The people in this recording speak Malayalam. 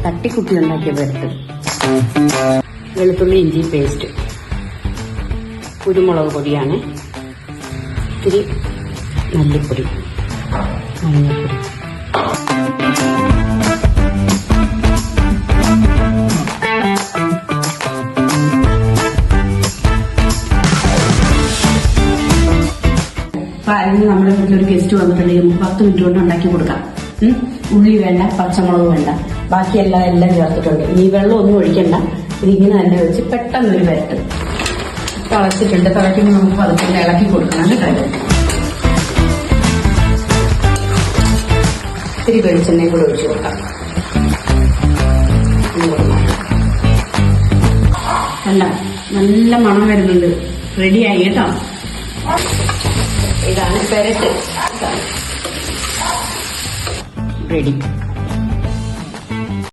തട്ടിക്കുട്ടി ഉണ്ടാക്കിയ വരട്ട്, വെളുത്തുള്ളി ഇഞ്ചി പേസ്റ്റ്, കുരുമുളക് പൊടിയാണ്, ഇത്തിരി മല്ലിപ്പൊടി, മഞ്ഞൾപ്പൊടി, അതിന് നമ്മുടെ വീട്ടിലൊരു ഗസ്റ്റ് വന്നിട്ടുണ്ടെങ്കിൽ 10 മിനിറ്റ് കൊണ്ട് ഉണ്ടാക്കി കൊടുക്കാം. ഉള്ളി വേണ്ട, പച്ചമുളക് വേണ്ട, ബാക്കിയെല്ലാം ചേർത്തിട്ടുണ്ട്. ഈ വെള്ളം ഒന്നും ഒഴിക്കണ്ട, ഇതിങ്ങനെ തന്നെ വെച്ച് പെട്ടെന്നൊരു വരട്ട്. തിളച്ചിട്ടുണ്ട്, തിളയ്ക്കുമ്പോൾ നമുക്ക് പതുക്കെ ഇളക്കി കൊടുക്കണം കേട്ടോ. ഇത്തിരി വെളിച്ചെണ്ണയും കൂടെ ഒഴിച്ചു കൊടുക്കാം. അല്ല, നല്ല മണം വരുന്നുണ്ട്. റെഡിയായി കേട്ടോ. ഇതാണ് പെരട്ട് റെഡി.